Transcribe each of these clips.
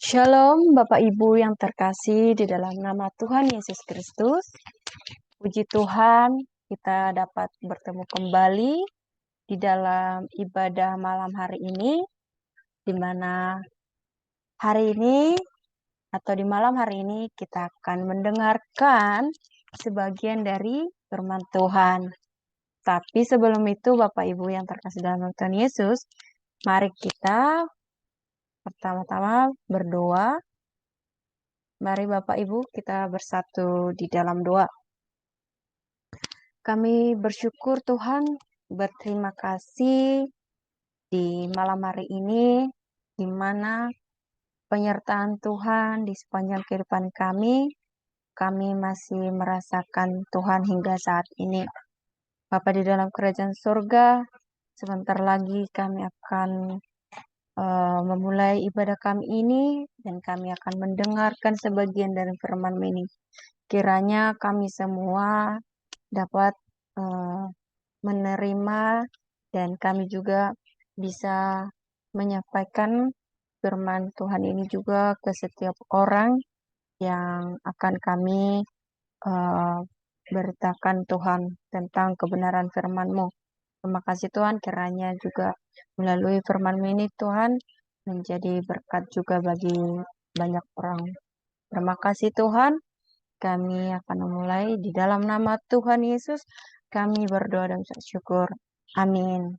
Shalom Bapak Ibu yang terkasih di dalam nama Tuhan Yesus Kristus. Puji Tuhan, kita dapat bertemu kembali di dalam ibadah malam hari ini, di mana hari ini atau di malam hari ini kita akan mendengarkan sebagian dari firman Tuhan. Tapi sebelum itu Bapak Ibu yang terkasih dalam Tuhan Yesus, mari kita pertama-tama berdoa. Mari Bapak Ibu kita bersatu di dalam doa. Kami bersyukur Tuhan, berterima kasih di malam hari ini, di mana penyertaan Tuhan di sepanjang kehidupan kami masih merasakan Tuhan hingga saat ini. Bapa di dalam kerajaan surga, sebentar lagi kami akan memulai ibadah kami ini, dan kami akan mendengarkan sebagian dari firman ini. Kiranya kami semua dapat menerima dan kami juga bisa menyampaikan firman Tuhan ini juga ke setiap orang yang akan kami beritakan Tuhan tentang kebenaran firman-Mu. Terima kasih Tuhan, kiranya juga melalui firman ini Tuhan menjadi berkat juga bagi banyak orang. Terima kasih Tuhan, kami akan memulai di dalam nama Tuhan Yesus, kami berdoa dan bersyukur. Amin.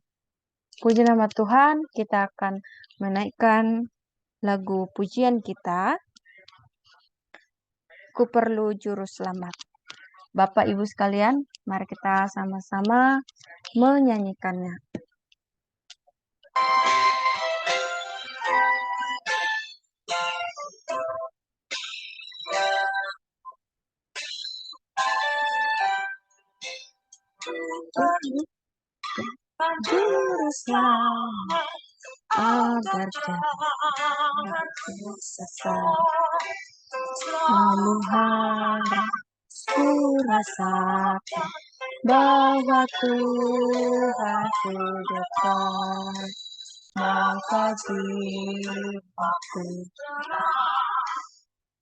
Puji nama Tuhan, kita akan menaikkan lagu pujian kita, Ku Perlu Juru Selamat. Bapak Ibu sekalian, mari kita sama-sama menyanyikannya. Juru selamat agar janganku sesat, namun harus rasakan bahwa Tuhan dekat, maka jiwaku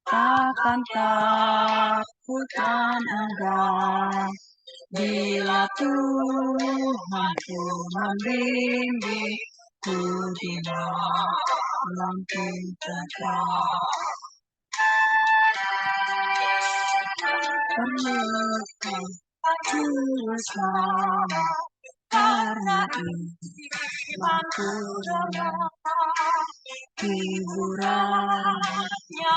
takkan takut dan enggan. Bila Tuhanku membimbingku di dalam pinjakan, perlukan juru selamat, karena imanku dapat hiburannya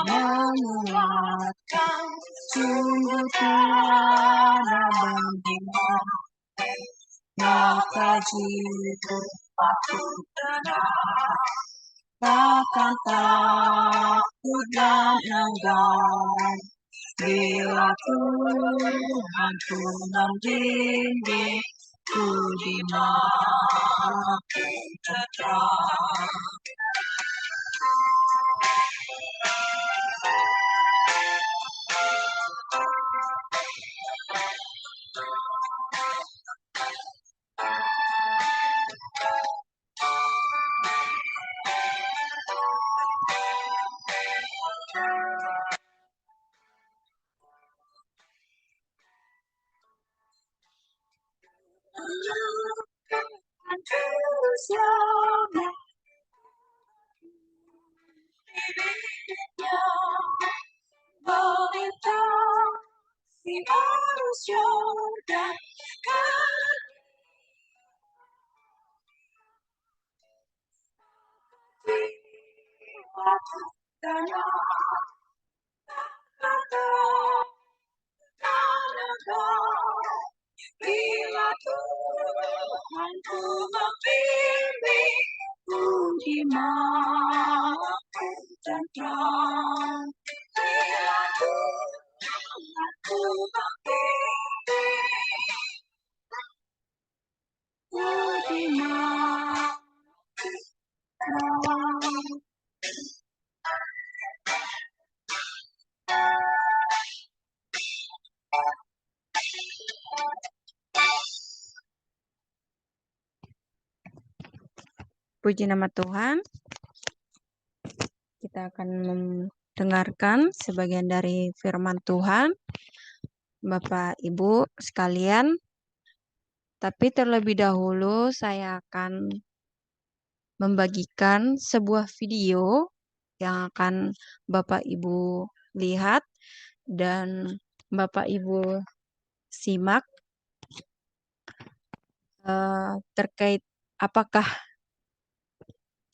menguatkan, sungguh tiada bandingnya. Maka jiwaku tenang, takkan takut dan enggan. Bila Tuhanku membimbingku di malam terang. Si manusia dan jiwaku tenang, bila Tuhanku membimbingku di malam tenang. Bila Tuhanku membimbingku di malam tenang. Puji nama Tuhan. kita akan mendengarkan sebagian dari firman Tuhan, Bapak Ibu sekalian. Tapi terlebih dahulu saya akan membagikan sebuah video yang akan Bapak Ibu lihat dan Bapak Ibu simak terkait apakah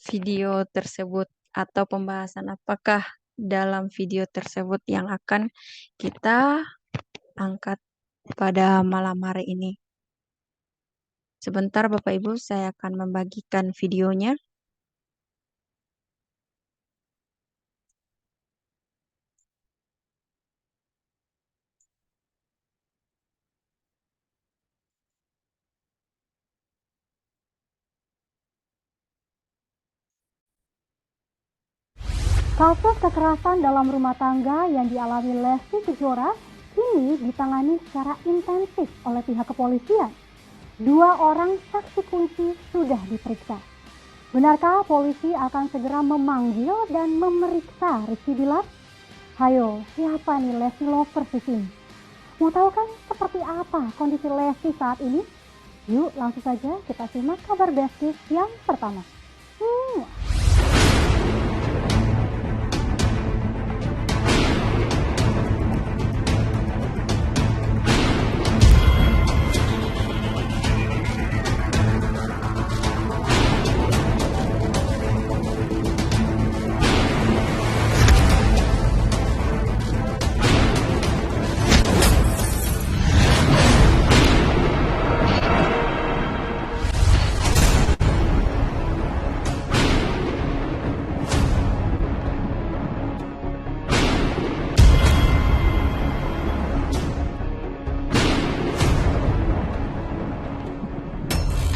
video tersebut atau pembahasan apakah dalam video tersebut yang akan kita angkat pada malam hari ini. Sebentar Bapak Ibu, saya akan membagikan videonya. Kasus kekerasan dalam rumah tangga yang dialami Lesti Kejora kini ditangani secara intensif oleh pihak kepolisian. 2 orang saksi kunci sudah diperiksa. Benarkah polisi akan segera memanggil dan memeriksa Rizky Bilar? Hayo, siapa nih Lesti Lovers di sini? Mau tahu kan seperti apa kondisi Lesti saat ini? Yuk langsung saja kita simak kabar Beskis yang pertama.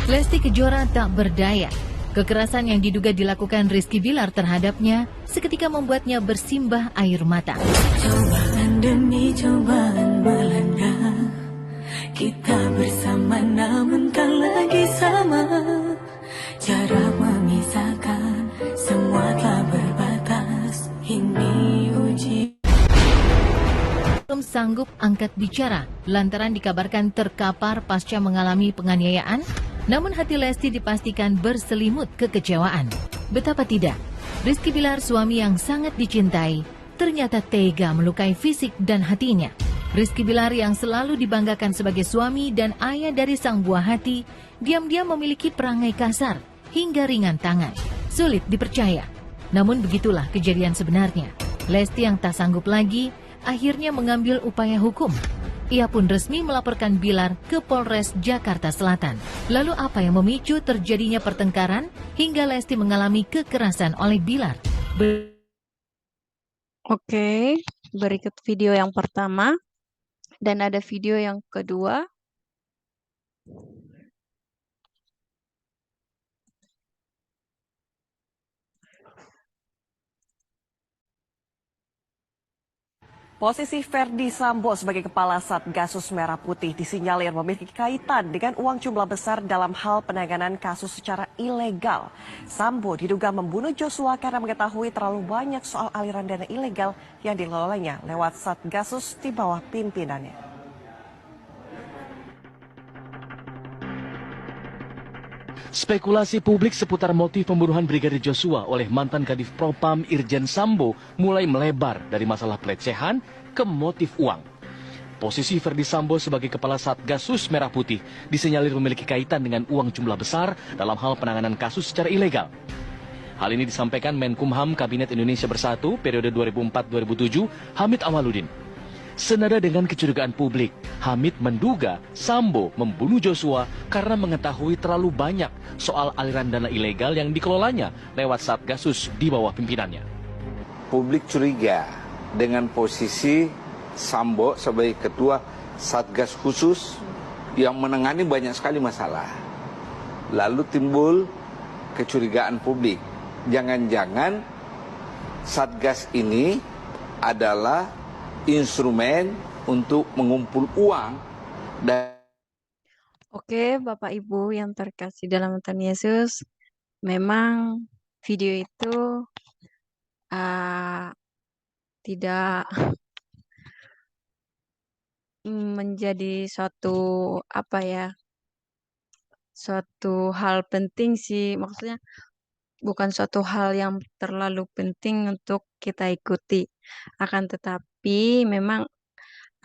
Lesti Kejora tak berdaya. Kekerasan yang diduga dilakukan Rizky Bilar terhadapnya seketika membuatnya bersimbah air mata. Cobaan demi cobaan melanda, kita bersama namun tak lagi sama. Jarak memisahkan, semua telah berbatas. Ini uji. Belum sanggup angkat bicara lantaran dikabarkan terkapar pasca mengalami penganiayaan. Namun hati Lesti dipastikan berselimut kekecewaan. Betapa tidak, Rizky Bilar suami yang sangat dicintai ternyata tega melukai fisik dan hatinya. Rizky Bilar yang selalu dibanggakan sebagai suami dan ayah dari sang buah hati, diam-diam memiliki perangai kasar hingga ringan tangan. Sulit dipercaya. Namun begitulah kejadian sebenarnya. Lesti yang tak sanggup lagi akhirnya mengambil upaya hukum. Ia pun resmi melaporkan Bilar ke Polres Jakarta Selatan. Lalu apa yang memicu terjadinya pertengkaran hingga Lesti mengalami kekerasan oleh Bilar? Oke, berikut video yang pertama dan ada video yang kedua. Posisi Verdi Sambo sebagai Kepala Satgasus Merah Putih disinyalir memiliki kaitan dengan uang jumlah besar dalam hal penanganan kasus secara ilegal. Sambo diduga membunuh Joshua karena mengetahui terlalu banyak soal aliran dana ilegal yang dilolanya lewat Satgasus di bawah pimpinannya. Spekulasi publik seputar motif pembunuhan Brigadir Joshua oleh mantan Kadif Propam Irjen Sambo mulai melebar dari masalah pelecehan ke motif uang. Posisi Verdi Sambo sebagai Kepala Satgasus Merah Putih disinyalir memiliki kaitan dengan uang jumlah besar dalam hal penanganan kasus secara ilegal. Hal ini disampaikan Menkumham Kabinet Indonesia Bersatu periode 2004-2007 Hamid Awaludin. Senada dengan kecurigaan publik, Hamid menduga Sambo membunuh Joshua karena mengetahui terlalu banyak soal aliran dana ilegal yang dikelolanya lewat Satgasus di bawah pimpinannya. Publik curiga dengan posisi Sambo sebagai ketua Satgas khusus yang menangani banyak sekali masalah. Lalu timbul kecurigaan publik. Jangan-jangan Satgas ini adalah instrumen untuk mengumpul uang dan Oke, Bapak Ibu yang terkasih dalam Tuhan Yesus, memang video itu uh, tidak menjadi suatu apa ya, suatu hal penting sih. Maksudnya bukan suatu hal yang terlalu penting untuk kita ikuti. Akan tetapi memang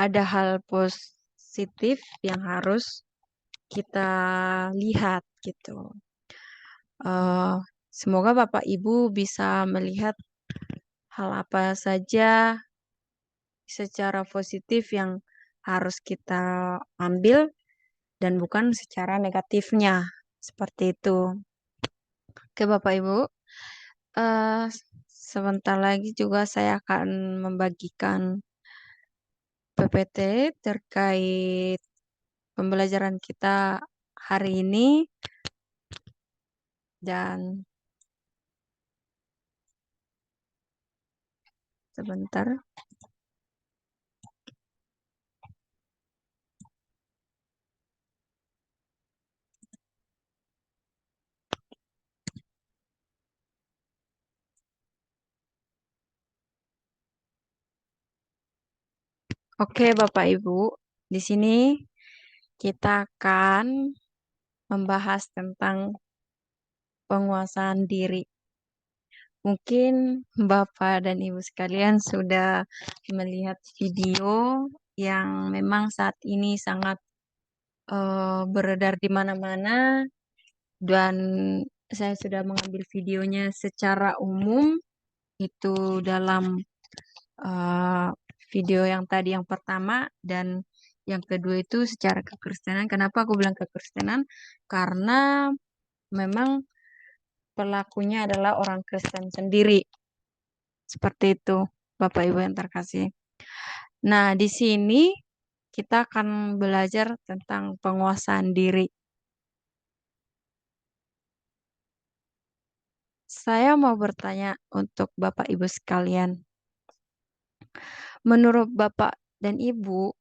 ada hal positif yang harus kita lihat gitu. Eh, Semoga Bapak Ibu bisa melihat hal apa saja secara positif yang harus kita ambil dan bukan secara negatifnya. Seperti itu. Oke Bapak Ibu, eh, sebentar lagi juga saya akan membagikan PPT terkait pembelajaran kita hari ini dan sebentar. Oke Bapak Ibu, di sini kita akan membahas tentang penguasaan diri. Mungkin Bapak dan Ibu sekalian sudah melihat video yang memang saat ini sangat beredar di mana-mana dan saya sudah mengambil videonya secara umum itu dalam eh, video yang tadi yang pertama dan yang kedua itu secara kekristenan. Kenapa aku bilang kekristenan? Karena memang pelakunya adalah orang Kristen sendiri. Seperti itu, Bapak Ibu yang terkasih. Nah, di sini kita akan belajar tentang penguasaan diri. Saya mau bertanya untuk Bapak Ibu sekalian. Menurut Bapak dan Ibu,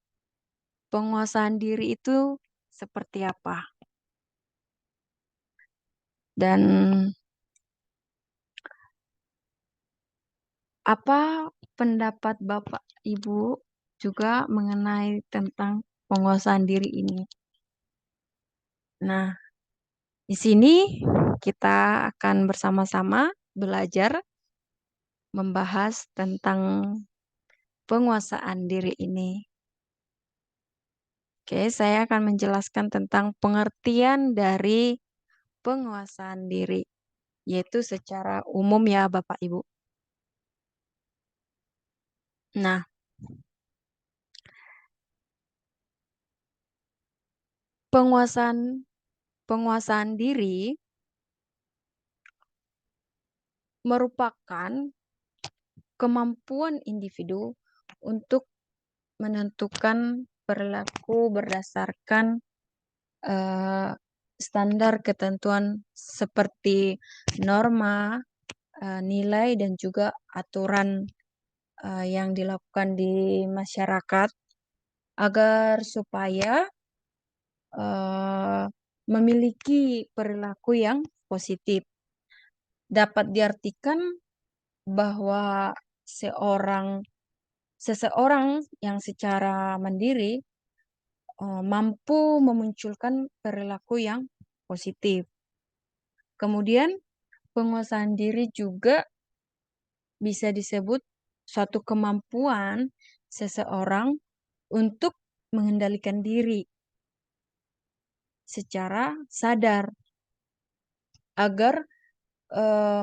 penguasaan diri itu seperti apa? Dan apa pendapat Bapak Ibu juga mengenai tentang penguasaan diri ini? Nah, di sini kita akan bersama-sama belajar membahas tentang penguasaan diri ini. Oke, saya akan menjelaskan tentang pengertian dari penguasaan diri, yaitu secara umum ya Bapak Ibu. Nah, penguasaan penguasaan diri merupakan kemampuan individu untuk menentukan perilaku berdasarkan eh, standar ketentuan seperti norma, nilai, dan juga aturan yang dilakukan di masyarakat agar supaya eh, memiliki perilaku yang positif. Dapat diartikan bahwa seseorang yang secara mandiri mampu memunculkan perilaku yang positif. Kemudian, penguasaan diri juga bisa disebut suatu kemampuan seseorang untuk mengendalikan diri secara sadar agar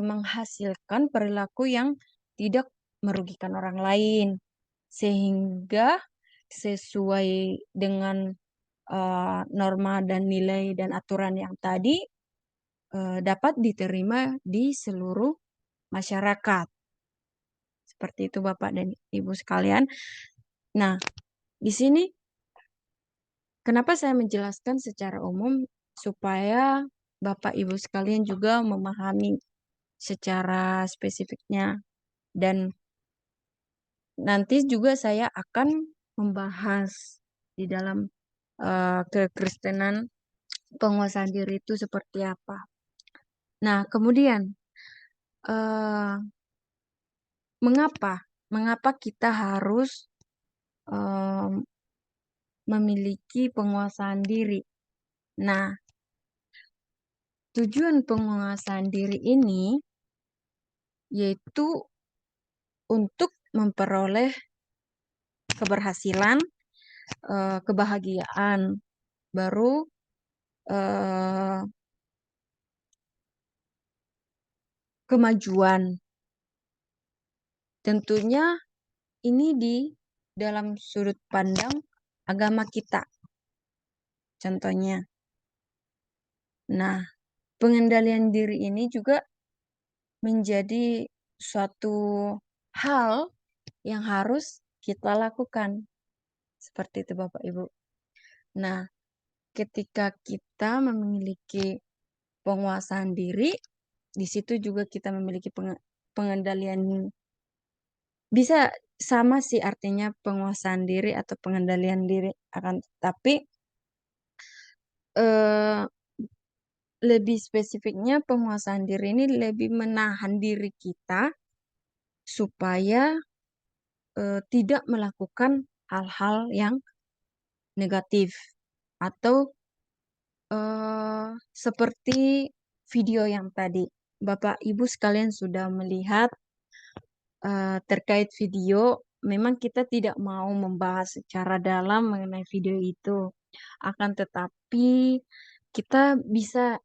menghasilkan perilaku yang tidak merugikan orang lain, sehingga sesuai dengan norma dan nilai dan aturan yang tadi dapat diterima di seluruh masyarakat. Seperti itu Bapak dan Ibu sekalian. Nah, di sini kenapa saya menjelaskan secara umum supaya Bapak Ibu sekalian juga memahami secara spesifiknya dan nanti juga saya akan membahas di dalam kekristenan penguasaan diri itu seperti apa. Nah, kemudian eh, mengapa? Mengapa kita harus em, memiliki penguasaan diri? Nah, tujuan penguasaan diri ini yaitu untuk memperoleh keberhasilan, kebahagiaan, baru eh, kemajuan. Tentunya ini di dalam sudut pandang agama kita, contohnya. Nah, pengendalian diri ini juga menjadi suatu hal yang harus kita lakukan. Seperti itu Bapak Ibu. Nah, ketika kita memiliki penguasaan diri, di situ juga kita memiliki pengendalian, bisa sama sih artinya penguasaan diri atau pengendalian diri, akan tetapi eh, lebih spesifiknya penguasaan diri ini lebih menahan diri kita supaya tidak melakukan hal-hal yang negatif atau seperti video yang tadi Bapak Ibu sekalian sudah melihat terkait video. Memang kita tidak mau membahas secara dalam mengenai video itu, akan tetapi kita bisa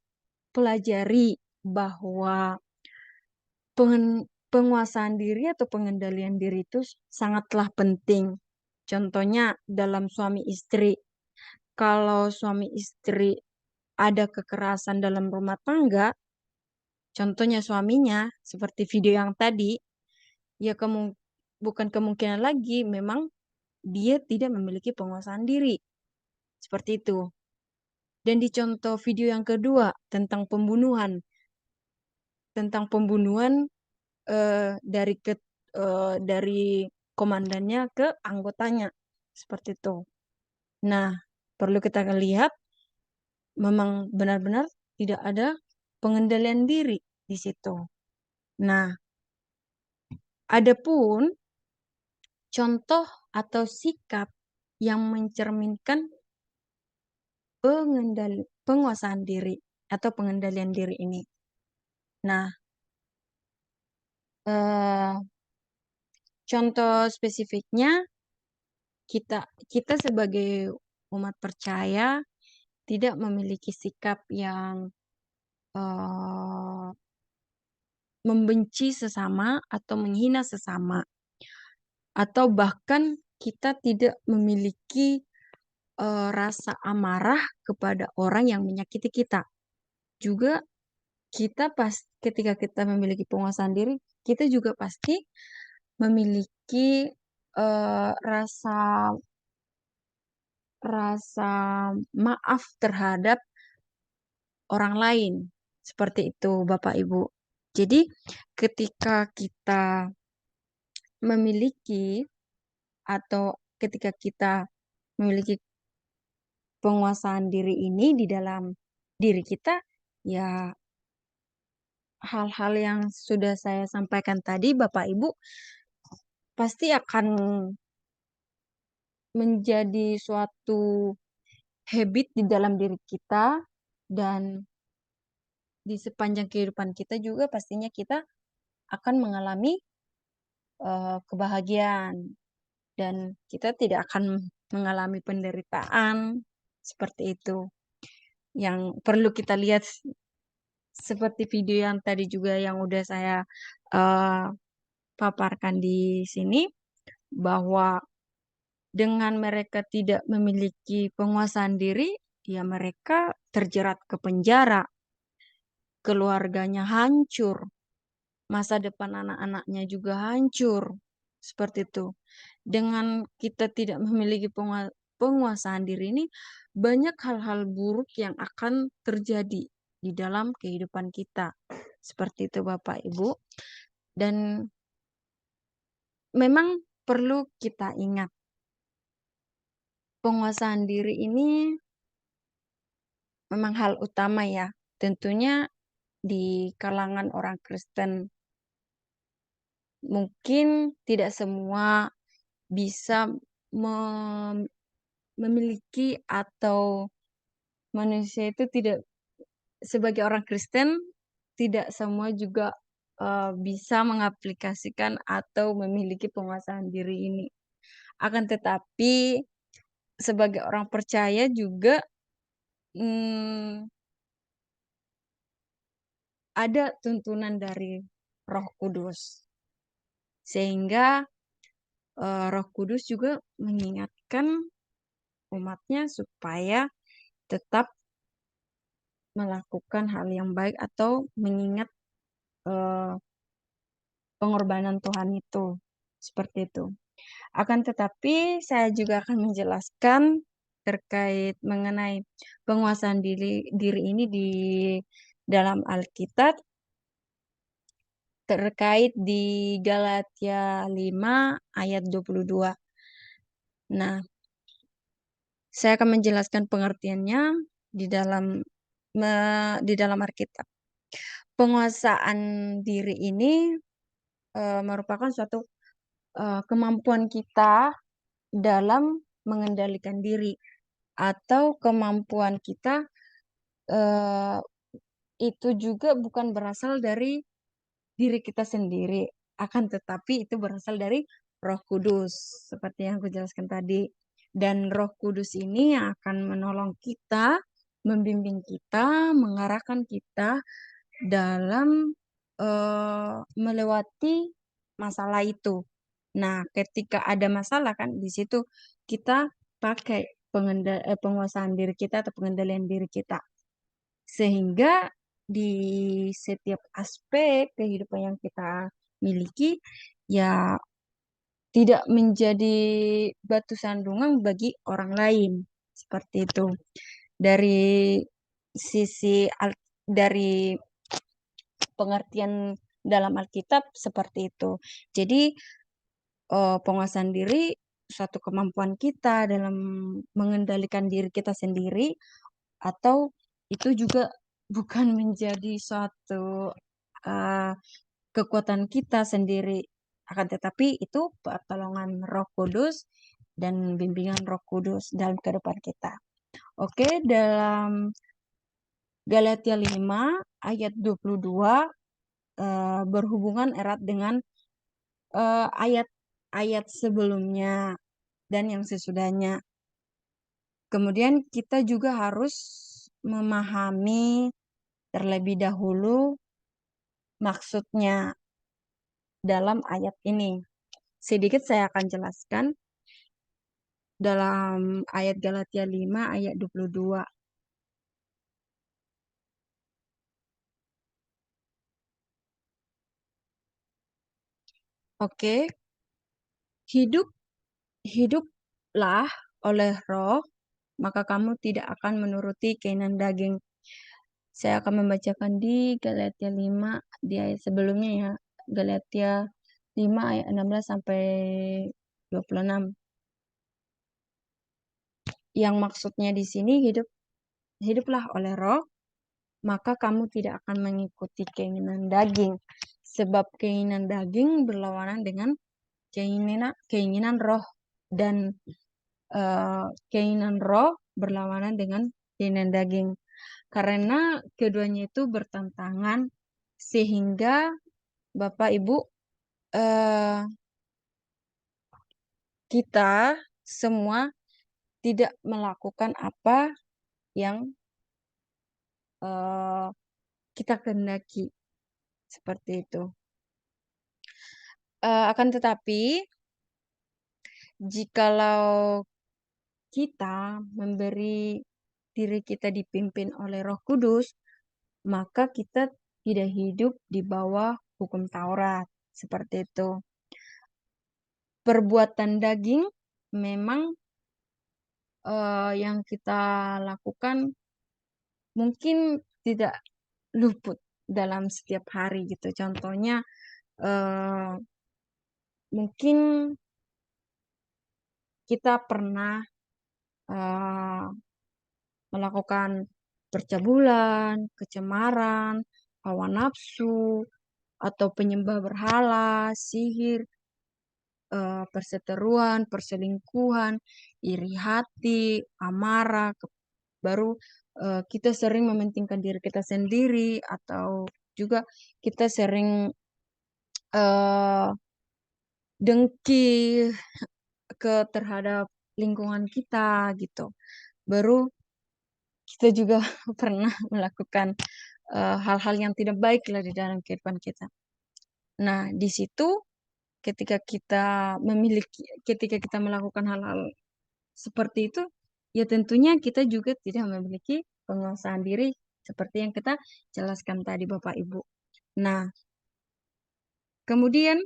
pelajari bahwa penguasaan diri atau pengendalian diri itu sangatlah penting. Contohnya dalam suami istri. Kalau suami istri ada kekerasan dalam rumah tangga, contohnya suaminya seperti video yang tadi, ya bukan kemungkinan lagi memang dia tidak memiliki penguasaan diri. Seperti itu. Dan di contoh video yang kedua tentang pembunuhan. Tentang pembunuhan dari dari komandannya ke anggotanya. Seperti itu. Nah, perlu kita lihat memang benar-benar tidak ada pengendalian diri di situ. Nah, adapun contoh atau sikap yang mencerminkan penguasaan diri atau pengendalian diri ini. Nah, contoh spesifiknya kita sebagai umat percaya tidak memiliki sikap yang membenci sesama atau menghina sesama, atau bahkan kita tidak memiliki rasa amarah kepada orang yang menyakiti kita. Juga ketika kita memiliki penguasaan diri, kita juga pasti memiliki rasa rasa maaf terhadap orang lain. Seperti itu, Bapak Ibu. Jadi, ketika kita memiliki atau ketika kita memiliki penguasaan diri ini di dalam diri kita, ya hal-hal yang sudah saya sampaikan tadi, Bapak Ibu, pasti akan menjadi suatu habit di dalam diri kita, dan di sepanjang kehidupan kita juga pastinya kita akan mengalami kebahagiaan, dan kita tidak akan mengalami penderitaan seperti itu. Yang perlu kita lihat seperti video yang tadi juga yang udah saya eh, paparkan di sini, bahwa dengan mereka tidak memiliki penguasaan diri, ya mereka terjerat ke penjara, keluarganya hancur, masa depan anak-anaknya juga hancur. Seperti itu. Dengan kita tidak memiliki penguasaan diri ini, banyak hal-hal buruk yang akan terjadi di dalam kehidupan kita. Seperti itu Bapak Ibu. Dan memang perlu kita ingat, penguasaan diri ini memang hal utama ya. Tentunya di kalangan orang Kristen mungkin tidak semua bisa memiliki atau manusia itu tidak sebagai orang Kristen tidak semua juga bisa mengaplikasikan atau memiliki penguasaan diri ini. Akan tetapi sebagai orang percaya juga mm, ada tuntunan dari Roh Kudus. Sehingga Roh Kudus juga mengingatkan umatnya supaya tetap melakukan hal yang baik atau mengingat eh, pengorbanan Tuhan itu. Seperti itu. Akan tetapi saya juga akan menjelaskan terkait mengenai penguasaan diri ini di dalam Alkitab terkait di Galatia 5 ayat 22. Nah, saya akan menjelaskan pengertiannya di dalam Alkitab. Penguasaan diri ini merupakan suatu kemampuan kita dalam mengendalikan diri atau kemampuan kita eh, itu juga bukan berasal dari diri kita sendiri, akan tetapi itu berasal dari Roh Kudus, seperti yang aku jelaskan tadi. Dan Roh Kudus ini yang akan menolong kita, membimbing kita, mengarahkan kita dalam melewati masalah itu. Nah, ketika ada masalah kan di situ kita pakai penguasaan diri kita atau pengendalian diri kita. Sehingga di setiap aspek kehidupan yang kita miliki ya tidak menjadi batu sandungan bagi orang lain. Seperti itu. Dari dari pengertian dalam Alkitab seperti itu. Jadi penguasaan diri suatu kemampuan kita dalam mengendalikan diri kita sendiri atau itu juga bukan menjadi suatu uh, kekuatan kita sendiri, akan tetapi itu pertolongan Roh Kudus dan bimbingan Roh Kudus dalam kehidupan kita. Oke, dalam Galatia 5 ayat 22 berhubungan erat dengan ayat-ayat sebelumnya dan yang sesudahnya. Kemudian kita juga harus memahami terlebih dahulu maksudnya dalam ayat ini. Sedikit saya akan jelaskan dalam ayat Galatia 5 ayat 22. Oke, hiduplah oleh roh, maka kamu tidak akan menuruti keinginan daging. Saya akan membacakan di Galatia 5 di ayat sebelumnya ya. Galatia 5 ayat 16 sampai 26. Yang maksudnya di sini hiduplah oleh roh, maka kamu tidak akan mengikuti keinginan daging. Sebab keinginan daging berlawanan dengan keinginan roh dan keinginan roh berlawanan dengan keinginan daging. Karena keduanya itu bertentangan sehingga Bapak Ibu kita semua tidak melakukan apa yang kita kehendaki seperti itu. Akan tetapi jikalau kita memberi diri kita dipimpin oleh Roh Kudus, maka kita tidak hidup di bawah hukum Taurat. Seperti itu. Perbuatan daging memang yang kita lakukan mungkin tidak luput dalam setiap hari gitu. Contohnya mungkin kita pernah melakukan percabulan, kecemaran, hawa nafsu, atau penyembah berhala, sihir, perseteruan, perselingkuhan, iri hati, amarah, baru kita sering mementingkan diri kita sendiri, atau juga kita sering eh, dengki terhadap lingkungan kita gitu. Baru kita juga pernah melakukan hal-hal yang tidak baik lah di dalam kehidupan kita. Nah, di situ ketika kita melakukan hal-hal seperti itu, ya tentunya kita juga tidak memiliki penguasaan diri seperti yang kita jelaskan tadi Bapak Ibu. Nah, kemudian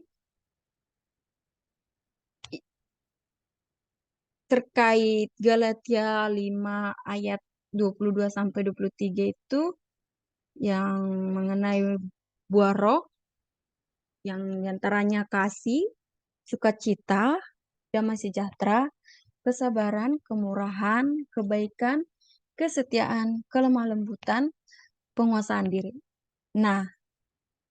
terkait Galatia 5 ayat 22 sampai 23 itu yang mengenai buah roh, yang antaranya kasih, sukacita, damai sejahtera, kesabaran, kemurahan, kebaikan, kesetiaan, kelemah lembutan, penguasaan diri. Nah,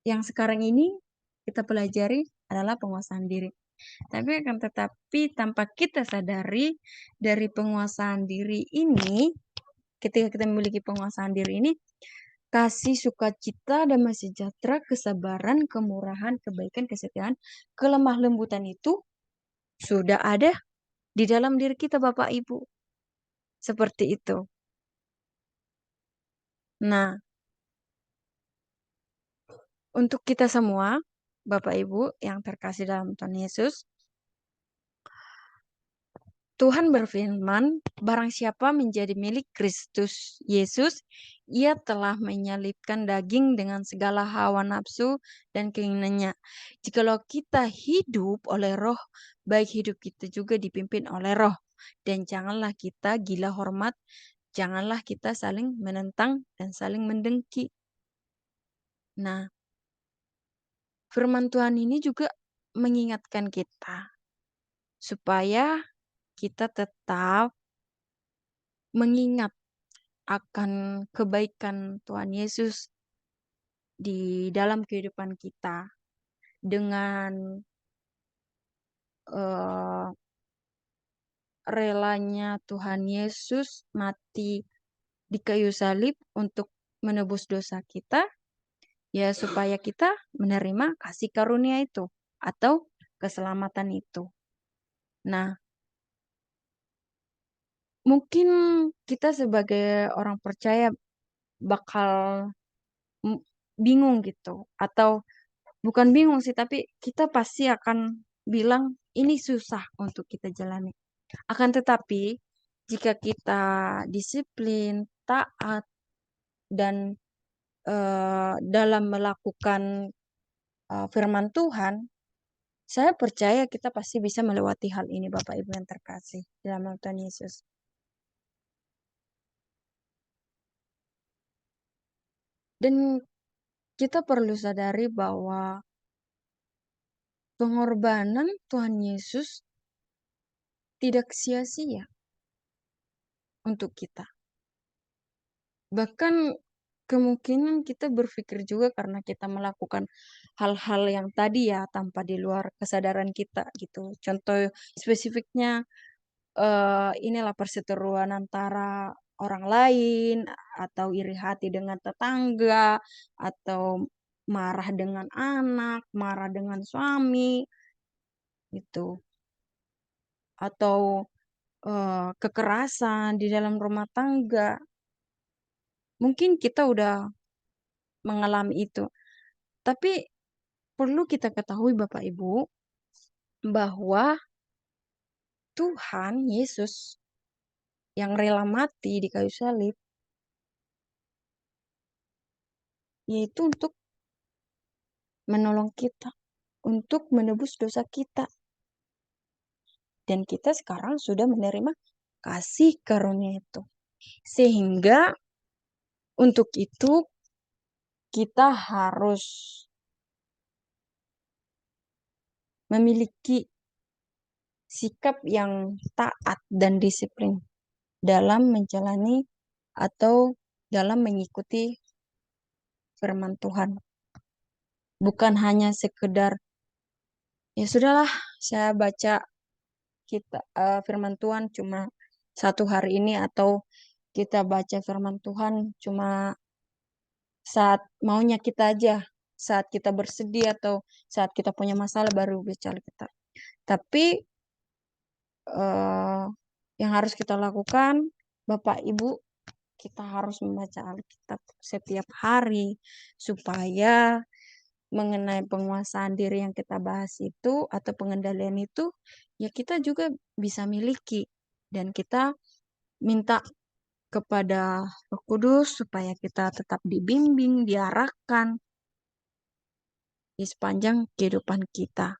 yang sekarang ini kita pelajari adalah penguasaan diri. Tapi akan tetapi tanpa kita sadari dari penguasaan diri ini, ketika kita memiliki penguasaan diri ini, kasih, sukacita, damai sejahtera, kesabaran, kemurahan, kebaikan, kesetiaan, kelemah lembutan itu sudah ada di dalam diri kita Bapak Ibu. Seperti itu. Nah, untuk kita semua, Bapak Ibu yang terkasih dalam Tuhan Yesus, Tuhan berfirman, barang siapa menjadi milik Kristus Yesus, ia telah menyalibkan daging dengan segala hawa nafsu dan keinginannya. Jikalau kita hidup oleh roh, baik hidup kita juga dipimpin oleh roh. Dan janganlah kita gila hormat, janganlah kita saling menentang dan saling mendengki. Nah, firman Tuhan ini juga mengingatkan kita supaya kita tetap mengingat akan kebaikan Tuhan Yesus di dalam kehidupan kita dengan uh, relanya Tuhan Yesus mati di kayu salib untuk menebus dosa kita, ya supaya kita menerima kasih karunia itu atau keselamatan itu. Nah, mungkin kita sebagai orang percaya bakal bingung gitu, atau bukan bingung sih, tapi kita pasti akan bilang ini susah untuk kita jalani. Akan tetapi jika kita disiplin, taat, dan dalam melakukan firman Tuhan, saya percaya kita pasti bisa melewati hal ini Bapak Ibu yang terkasih dalam nama Tuhan Yesus. Dan kita perlu sadari bahwa pengorbanan Tuhan Yesus tidak sia-sia untuk kita. Bahkan kemungkinan kita berpikir juga karena kita melakukan hal-hal yang tadi ya tanpa di luar kesadaran kita gitu. Contoh spesifiknya inilah perseteruan antara orang lain, atau iri hati dengan tetangga, atau marah dengan anak, marah dengan suami, gitu. Atau kekerasan di dalam rumah tangga. Mungkin kita udah mengalami itu. Tapi perlu kita ketahui Bapak Ibu bahwa Tuhan Yesus yang rela mati di kayu salib yaitu untuk menolong kita, untuk menebus dosa kita. Dan kita sekarang sudah menerima kasih karunia itu. Sehingga untuk itu kita harus memiliki sikap yang taat dan disiplin dalam menjalani atau dalam mengikuti firman Tuhan. bukan hanya sekedar ya sudahlah saya baca firman Tuhan cuma satu hari ini, atau kita baca firman Tuhan cuma saat maunya kita aja, saat kita bersedih atau saat kita punya masalah baru bicara kita. Tapi eh, yang harus kita lakukan, Bapak Ibu, kita harus membaca Alkitab setiap hari supaya mengenai penguasaan diri yang kita bahas itu atau pengendalian itu ya kita juga bisa miliki, dan kita minta kepada Roh Kudus supaya kita tetap dibimbing, diarahkan di sepanjang kehidupan kita.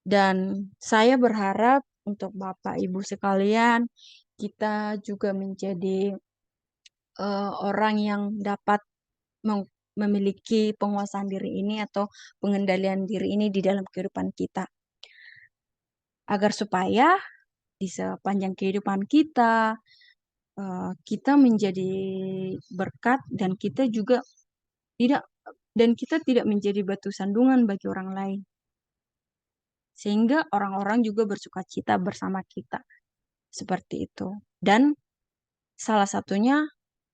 Dan saya berharap untuk Bapak Ibu sekalian, kita juga menjadi orang yang dapat memiliki penguasaan diri ini atau pengendalian diri ini di dalam kehidupan kita. Agar supaya di sepanjang kehidupan kita, kita menjadi berkat, dan kita tidak menjadi batu sandungan bagi orang lain. Sehingga orang-orang juga bersuka cita bersama kita. Seperti itu. Dan salah satunya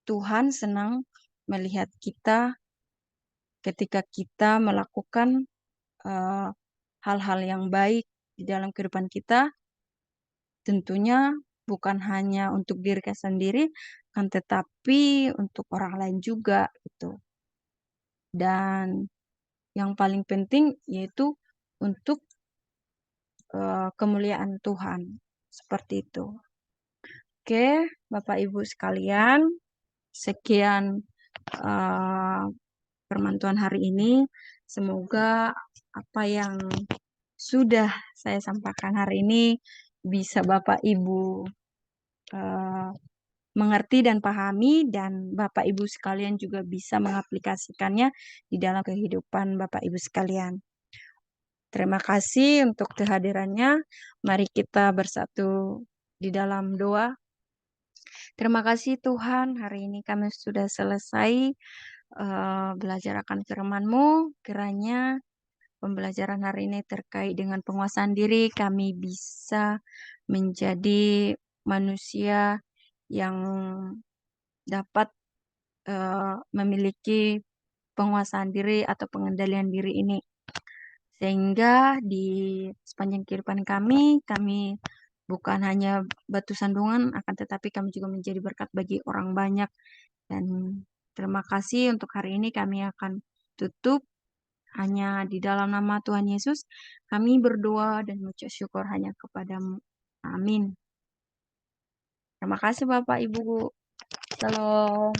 Tuhan senang melihat kita ketika kita melakukan hal-hal yang baik di dalam kehidupan kita, tentunya bukan hanya untuk diri kita sendiri, kan tetapi untuk orang lain juga gitu. Dan yang paling penting yaitu untuk kemuliaan Tuhan. Seperti itu. Oke, Bapak Ibu sekalian, sekian firman Tuhan hari ini. Semoga apa yang sudah saya sampaikan hari ini bisa Bapak Ibu mengerti dan pahami, dan Bapak Ibu sekalian juga bisa mengaplikasikannya di dalam kehidupan Bapak Ibu sekalian. Terima kasih untuk kehadirannya. Mari kita bersatu di dalam doa. Terima kasih Tuhan, hari ini kami sudah selesai belajar akan firman-Mu. Kiranya pembelajaran hari ini terkait dengan penguasaan diri, kami bisa menjadi manusia yang dapat memiliki penguasaan diri atau pengendalian diri ini. Sehingga di sepanjang kehidupan kami bukan hanya batu sandungan, akan tetapi kami juga menjadi berkat bagi orang banyak. Dan terima kasih untuk hari ini, kami akan tutup hanya di dalam nama Tuhan Yesus. Kami berdoa dan mengucap syukur hanya kepadamu. Amin. Terima kasih Bapak Ibu. Shalom.